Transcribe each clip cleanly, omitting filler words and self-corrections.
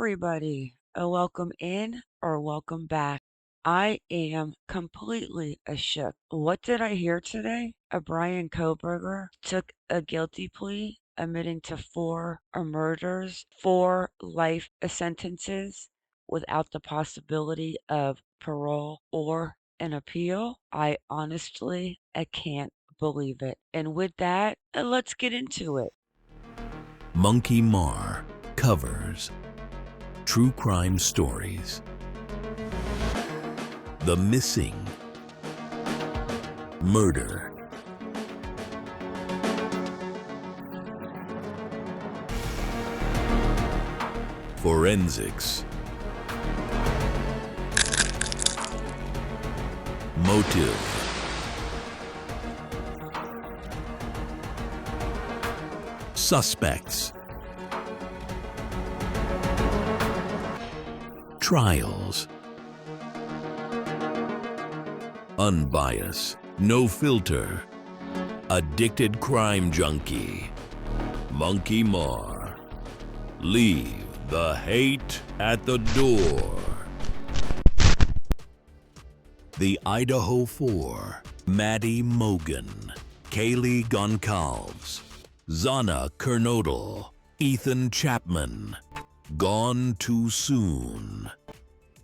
everybody. Welcome in or welcome back. I am completely shook. What did I hear today? A Brian Koberger took a guilty plea, admitting to four murders, four life sentences without the possibility of parole or an appeal. I can't believe it. And with that, let's get into it. MonkieMar covers true crime stories, the missing, murder, forensics, motive, suspects, trials, unbiased, no filter, addicted crime junkie, MonkieMar. Leave the hate at the door. The Idaho Four, Maddie Mogan, Kaylee Goncalves, Zana Kernodle, Ethan Chapman, gone too soon.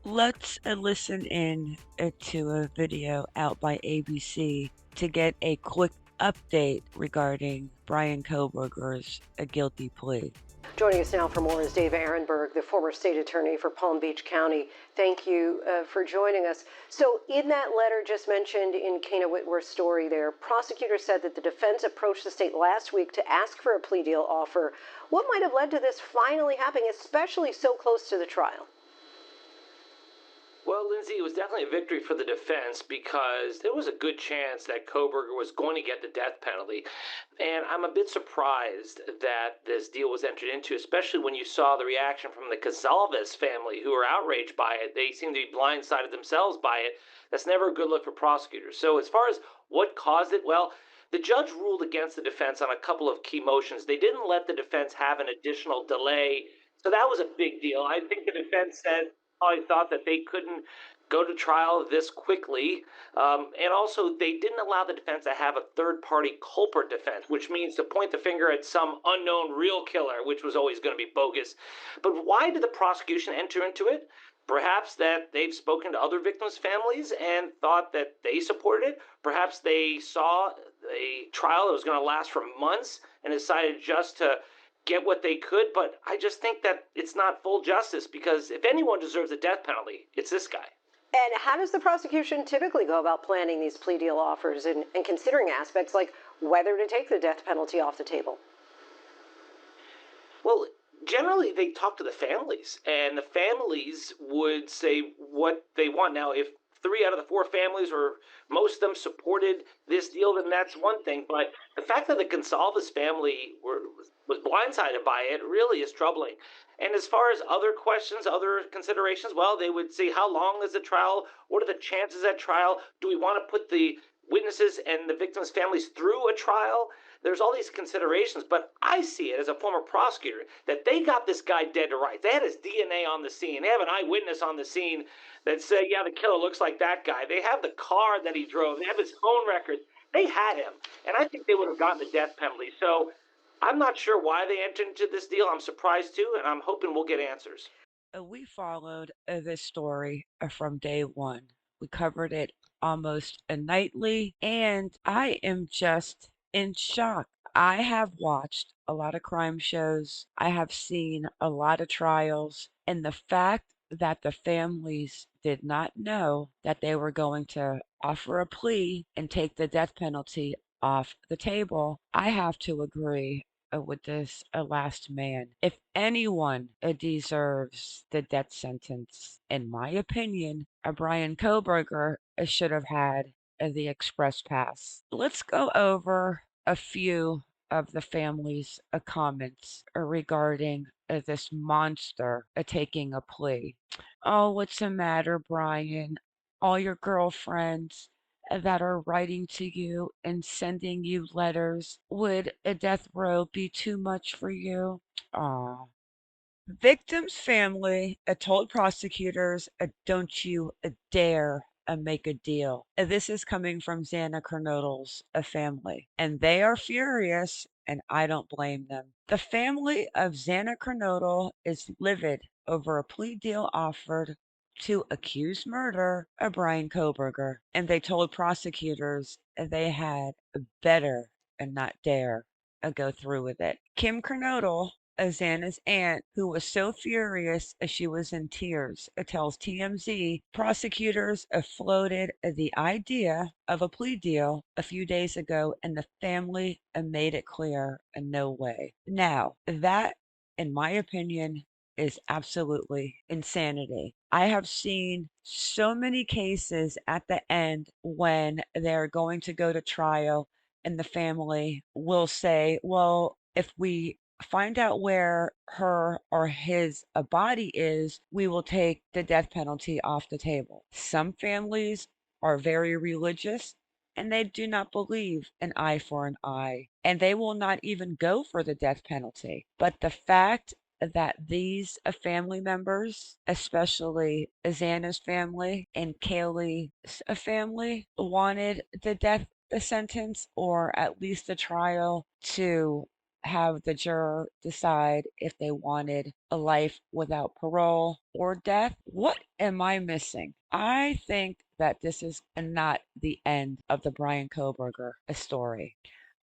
Let's listen in to a video out by ABC to get a quick update regarding Brian Koberger's guilty plea. Joining us now for more is Dave Ehrenberg, the former state attorney for Palm Beach County. Thank you for joining us. So in that letter just mentioned in Kana Whitworth's story there, prosecutors said that the defense approached the state last week to ask for a plea deal offer. What might have led to this finally happening, especially so close to the trial? Well, Lindsay, it was definitely a victory for the defense because there was a good chance that Koberger was going to get the death penalty. And I'm a bit surprised that this deal was entered into, especially when you saw the reaction from the Gonzalez family who were outraged by it. They seem to be blindsided themselves by it. That's never a good look for prosecutors. So as far as what caused it, well, the judge ruled against the defense on a couple of key motions. They didn't let the defense have an additional delay. So that was a big deal. I think the defense said, I thought that they couldn't go to trial this quickly. And also, they didn't allow the defense to have a third-party culprit defense, which means to point the finger at some unknown real killer, which was always going to be bogus. But why did the prosecution enter into it? Perhaps that they've spoken to other victims' families and thought that they supported it. Perhaps they saw a trial that was going to last for months and decided just to get what they could, but I just think that it's not full justice because if anyone deserves a death penalty, it's this guy. And how does the prosecution typically go about planning these plea deal offers and considering aspects like whether to take the death penalty off the table? Well, generally they talk to the families, and the families would say what they want. Now, if 3 out of the 4 families, or most of them, supported this deal, then that's one thing. But the fact that the Gonsalves family was blindsided by it really is troubling. And as far as other questions, other considerations, well, they would say, how long is the trial? What are the chances at trial? Do we want to put the witnesses and the victims' families through a trial? There's all these considerations, but I see it as a former prosecutor that they got this guy dead to rights. They had his DNA on the scene. They have an eyewitness on the scene that said, yeah, the killer looks like that guy. They have the car that he drove. They have his phone records. They had him, and I think they would have gotten the death penalty. So I'm not sure why they entered into this deal. I'm surprised too, and I'm hoping we'll get answers. We followed this story from day one. We covered it almost nightly, and I am just in shock. I have watched a lot of crime shows, I have seen a lot of trials, and the fact that the families did not know that they were going to offer a plea and take the death penalty off the table, I have to agree with this last man. If anyone deserves the death sentence, in my opinion, Brian Koberger should have had the express pass. Let's go over a few of the family's comments regarding this monster taking a plea. Oh, what's the matter, Brian? All your girlfriends that are writing to you and sending you letters. Would a death row be too much for you? Aw, Victim's family told prosecutors, don't you dare make a deal. This is coming from Xana Kernodle's family, and they are furious, and I don't blame them. The family of Xana Kernodle is livid over a plea deal offered to accused murder of Brian Koberger, and they told prosecutors they had better and not dare go through with it. Kim Kernodle, Xana's aunt, who was so furious she was in tears, tells TMZ prosecutors floated the idea of a plea deal a few days ago, and the family made it clear no way. Now, that, in my opinion, is absolutely insanity. I have seen so many cases at the end when they're going to go to trial and the family will say, well, if we find out where her or his body is, we will take the death penalty off the table. Some families are very religious and they do not believe an eye for an eye, and they will not even go for the death penalty. But the fact that these family members, especially Xana's family and Kaylee's family, wanted the death sentence or at least the trial to have the juror decide if they wanted a life without parole or death. What am I missing? I think that this is not the end of the Brian Koberger story.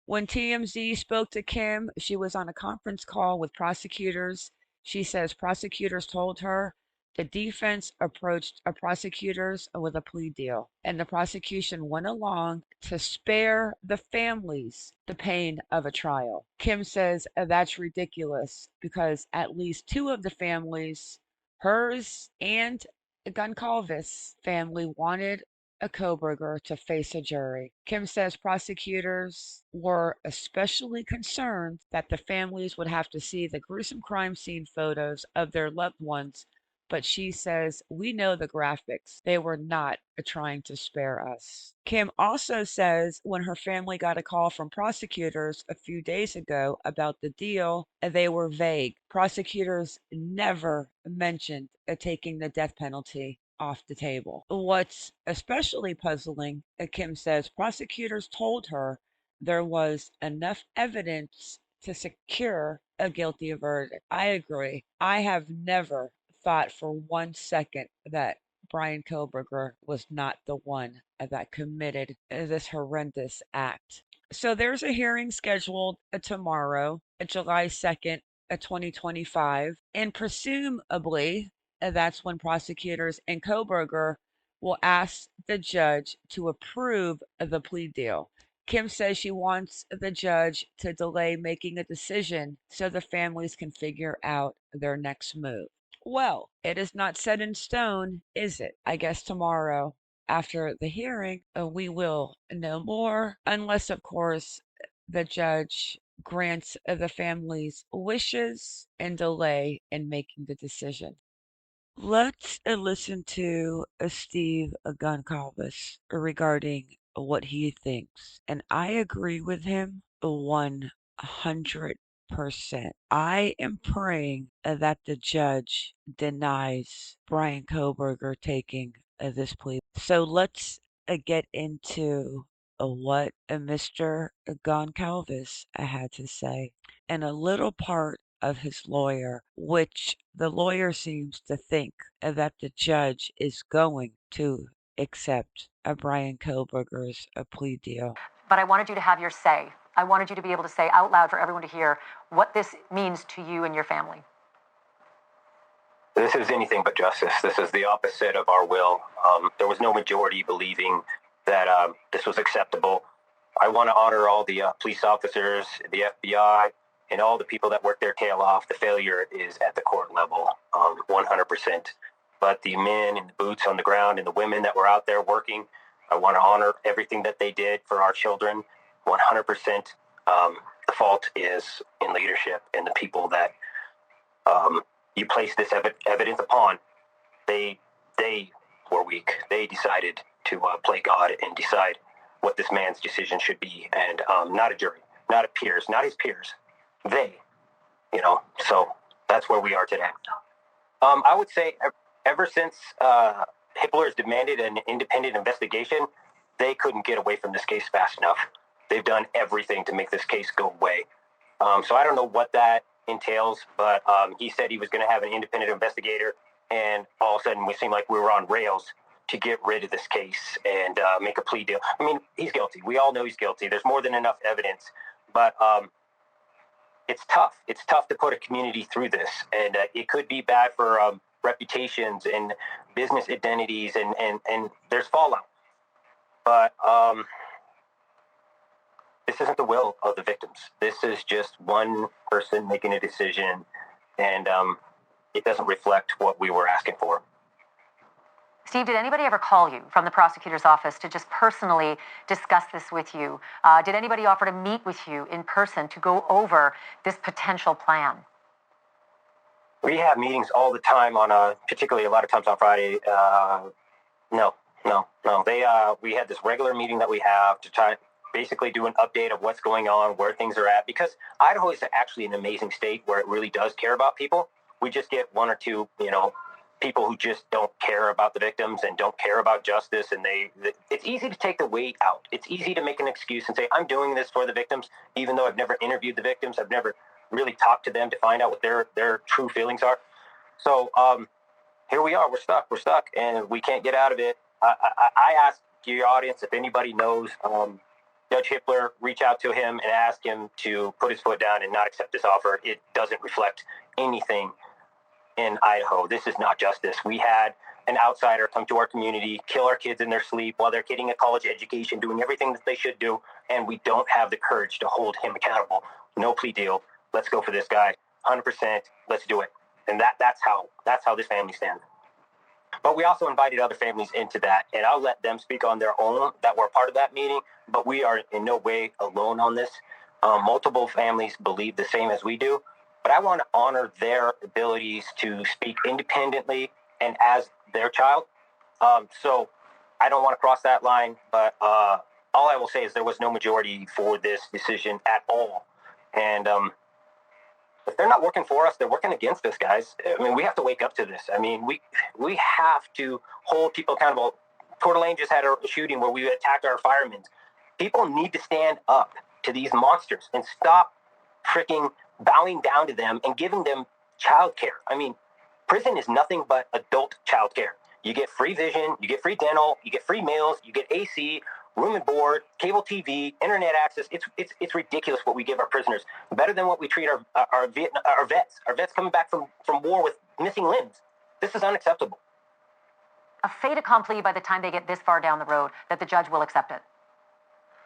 When TMZ spoke to Kim, she was on a conference call with prosecutors. She says prosecutors told her the defense approached prosecutors with a plea deal, and the prosecution went along to spare the families the pain of a trial. Kim says that's ridiculous because at least two of the families, hers and Goncalves family, wanted a Koberger to face a jury. Kim says prosecutors were especially concerned that the families would have to see the gruesome crime scene photos of their loved ones, but she says, we know the graphics. They were not trying to spare us. Kim also says when her family got a call from prosecutors a few days ago about the deal, they were vague. Prosecutors never mentioned taking the death penalty off the table. What's especially puzzling, Kim says, prosecutors told her there was enough evidence to secure a guilty verdict. I agree. I have never thought for 1 second that Brian Koberger was not the one that committed this horrendous act. So there's a hearing scheduled tomorrow, July 2nd, 2025, and presumably that's when prosecutors and Koberger will ask the judge to approve the plea deal. Kim says she wants the judge to delay making a decision so the families can figure out their next move. Well, it is not set in stone, is it? I guess tomorrow, after the hearing, we will know more, unless, of course, the judge grants the family's wishes and delay in making the decision. Let's listen to Steve Goncalves regarding what he thinks. And I agree with him 100%. I am praying that the judge denies Brian Koberger taking this plea. So let's get into what Mr. Goncalves had to say and a little part of his lawyer, which the lawyer seems to think that the judge is going to accept Brian Koberger's plea deal. But I wanted you to have your say. I wanted you to be able to say out loud for everyone to hear what this means to you and your family. This is anything but justice. This is the opposite of our will. There was no majority believing that this was acceptable. I want to honor all the police officers, the FBI, and all the people that work their tail off. The failure is at the court level, 100%. But the men in the boots on the ground and the women that were out there working, I want to honor everything that they did for our children, 100%. The fault is in leadership and the people that you place this evidence upon. They were weak. They decided to play God and decide what this man's decision should be, and not a jury, not a peers, not his peers. They, so That's where we are today. I would say ever since Hitler has demanded an independent investigation, they couldn't get away from this case fast enough. They've done everything to make this case go away. So I don't know what that entails, but he said he was going to have an independent investigator, and all of a sudden we seemed like we were on rails to get rid of this case and make a plea deal. I mean, he's guilty. We all know he's guilty. There's more than enough evidence, but it's tough. It's tough to put a community through this, and it could be bad for reputations and business identities, and there's fallout. But this isn't the will of the victims. This is just one person making a decision, and it doesn't reflect what we were asking for. Steve, did anybody ever call you from the prosecutor's office to just personally discuss this with you? Did anybody offer to meet with you in person to go over this potential plan? We have meetings all the time particularly a lot of times on Friday. No. We had this regular meeting that we have to try basically do an update of what's going on, where things are at, because Idaho is actually an amazing state where it really does care about people. We just get one or two, people who just don't care about the victims and don't care about justice, and it's easy to take the weight out. It's easy to make an excuse and say, I'm doing this for the victims, even though I've never interviewed the victims. I've never really talked to them to find out what their true feelings are. So here we are. We're stuck, and we can't get out of it. I ask your audience if anybody knows Judge Hitler, reach out to him and ask him to put his foot down and not accept this offer. It doesn't reflect anything in Idaho. This is not justice. We had an outsider come to our community, kill our kids in their sleep while they're getting a college education, doing everything that they should do, and we don't have the courage to hold him accountable. No plea deal. Let's go for this guy. 100%. Let's do it. And that's how this family stands. But we also invited other families into that, and I'll let them speak on their own that were part of that meeting, but we are in no way alone on this. Multiple families believe the same as we do, but I want to honor their abilities to speak independently and as their child. So I don't want to cross that line, but all I will say is there was no majority for this decision at all. And if they're not working for us, they're working against us, guys. I mean, we have to wake up to this. I mean, we have to hold people accountable. Coeur d'Alene just had a shooting where we attacked our firemen. People need to stand up to these monsters and stop freaking bowing down to them and giving them child care. I mean, prison is nothing but adult child care. You get free vision, you get free dental, you get free meals, you get AC, room and board, cable TV, internet access. It's ridiculous what we give our prisoners. Better than what we treat our vets. Our vets coming back from war with missing limbs. This is unacceptable. A fait accompli by the time they get this far down the road that the judge will accept it.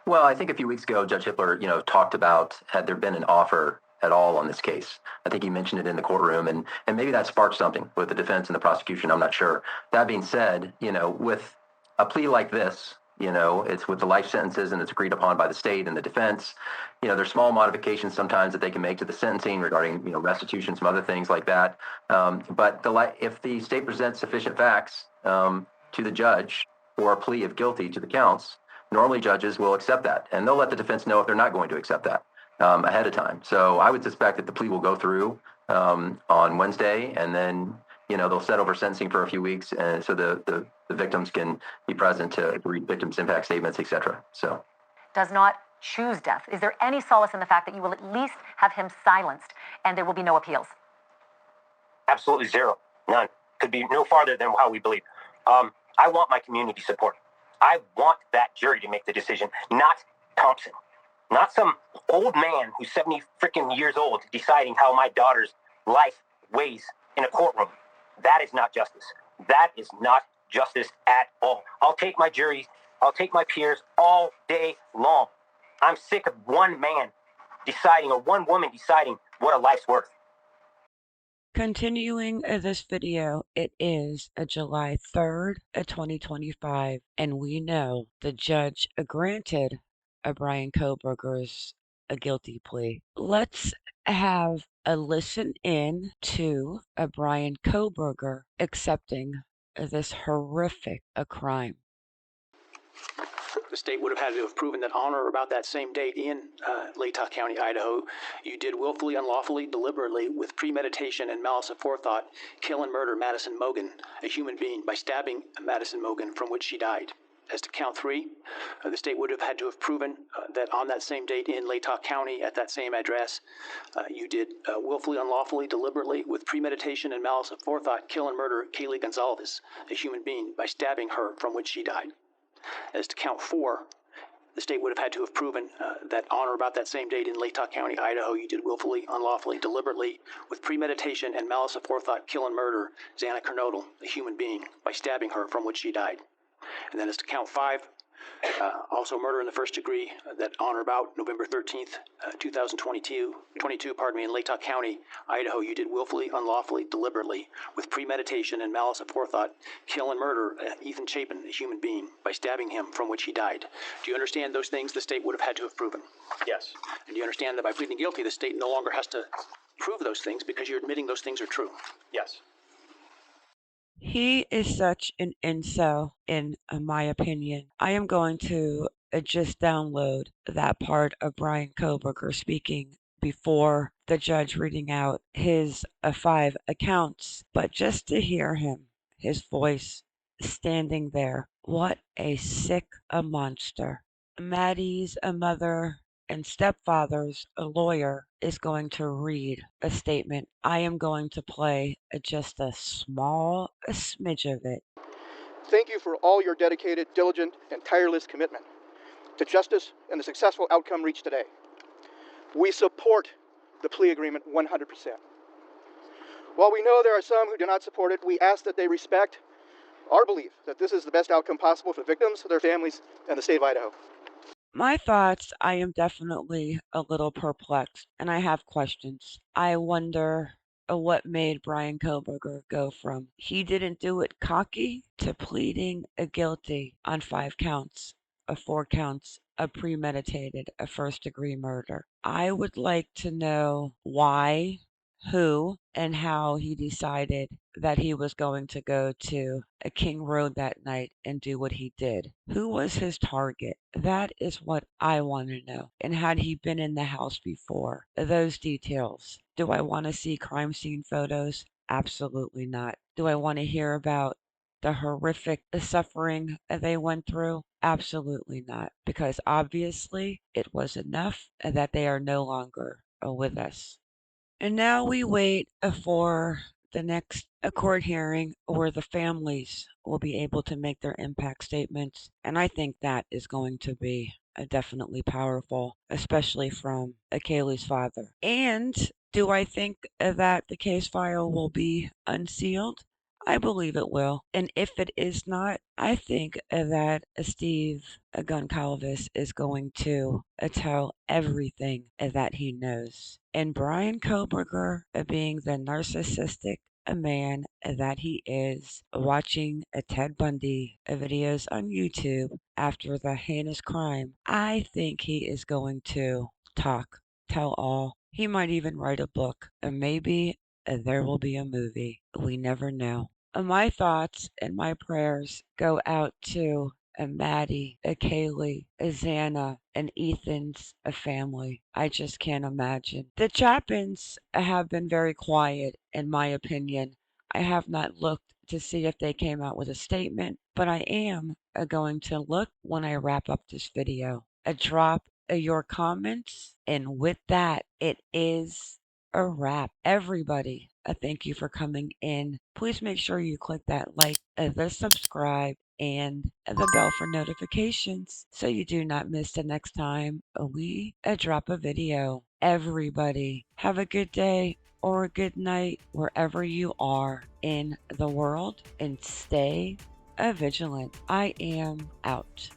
Well, I think a few weeks ago, Judge Hitler, talked about had there been an offer at all on this case. I think he mentioned it in the courtroom, and maybe that sparked something with the defense and the prosecution. I'm not sure. That being said, with a plea like this, it's with the life sentences and it's agreed upon by the state and the defense. There's small modifications sometimes that they can make to the sentencing regarding, restitution, some other things like that. But if the state presents sufficient facts to the judge or a plea of guilty to the counts, normally judges will accept that, and they'll let the defense know if they're not going to accept that ahead of time. So I would suspect that the plea will go through on Wednesday, and then they'll set over sentencing for a few weeks, so the victims can be present to read victims' impact statements, etc. So, does not choose death. Is there any solace in the fact that you will at least have him silenced, and there will be no appeals? Absolutely zero, none. Could be no farther than how we believe. I want my community support. I want that jury to make the decision, not Thompson, not some old man who's 70 freaking years old deciding how my daughter's life weighs in a courtroom. That is not justice. That is not justice at all. I'll take my juries, I'll take my peers all day long. I'm sick of one man deciding or one woman deciding what a life's worth. Continuing this video, it is July 3rd, 2025, and we know the judge granted Brian Koberger's a guilty plea. Let's have a listen in to Brian Koberger accepting this horrific crime. The state would have had to have proven that on or about that same date in Latah County, Idaho, you did willfully, unlawfully, deliberately, with premeditation and malice aforethought, kill and murder Madison Mogen, a human being, by stabbing Madison Mogen, from which she died. As to count 3, the state would have had to have proven that on that same date in Latah County, at that same address, you did willfully, unlawfully, deliberately, with premeditation and malice aforethought, kill and murder Kaylee Gonzalez, a human being, by stabbing her, from which she died. As to count 4, the state would have had to have proven that on or about that same date in Latah County, Idaho, you did willfully, unlawfully, deliberately, with premeditation and malice aforethought, kill and murder Xana Kernodle, a human being, by stabbing her, from which she died. And then as to count 5, also murder in the first degree, that on or about November 13th, 2022, in Latah County, Idaho, you did willfully, unlawfully, deliberately, with premeditation and malice aforethought, kill and murder Ethan Chapin, a human being, by stabbing him, from which he died. Do you understand those things the state would have had to have proven? Yes. And do you understand that by pleading guilty, the state no longer has to prove those things because you're admitting those things are true? Yes. He is such an incel, in my opinion. I am going to just download that part of Brian Koberger speaking before the judge reading out his 5 accounts, but just to hear him, his voice standing there. What a sick monster. Maddie's mother and stepfather's lawyer is going to read a statement. I am going to play just a smidge of it. Thank you for all your dedicated, diligent, and tireless commitment to justice and the successful outcome reached today. We support the plea agreement 100%. While we know there are some who do not support it, we ask that they respect our belief that this is the best outcome possible for the victims, their families, and the state of Idaho. My thoughts, I am definitely a little perplexed, and I have questions. I wonder what made Brian Koberger go from he didn't do it cocky to pleading guilty on 5 counts, 4 counts of premeditated, a first-degree murder. I would like to know why, who, and how he decided that he was going to go to a King Road that night and do what he did. Who was his target? That is what I want to know. And had he been in the house before? Those details. Do I want to see crime scene photos? Absolutely not. Do I want to hear about the horrific suffering they went through? Absolutely not. Because obviously it was enough that they are no longer with us. And now we wait for the next court hearing where the families will be able to make their impact statements. And I think that is going to be definitely powerful, especially from Kaylee's father. And do I think that the case file will be unsealed? I believe it will. And if it is not, I think that Steve Goncalves is going to tell everything that he knows. And Brian Koberger, being the narcissistic man that he is, watching Ted Bundy videos on YouTube after the heinous crime, I think he is going to tell all. He might even write a book, and maybe there will be a movie. We never know. My thoughts and my prayers go out to Maddie, Kaylee, Xana, and Ethan's family. I just can't imagine. The Chapins have been very quiet, in my opinion. I have not looked to see if they came out with a statement, but I am going to look when I wrap up this video. Drop your comments, and with that, it is a wrap. Everybody, thank you for coming in. Please make sure you click that like, the subscribe, and the bell for notifications so you do not miss the next time we drop a video. Everybody, have a good day or a good night wherever you are in the world, and stay vigilant. I am out.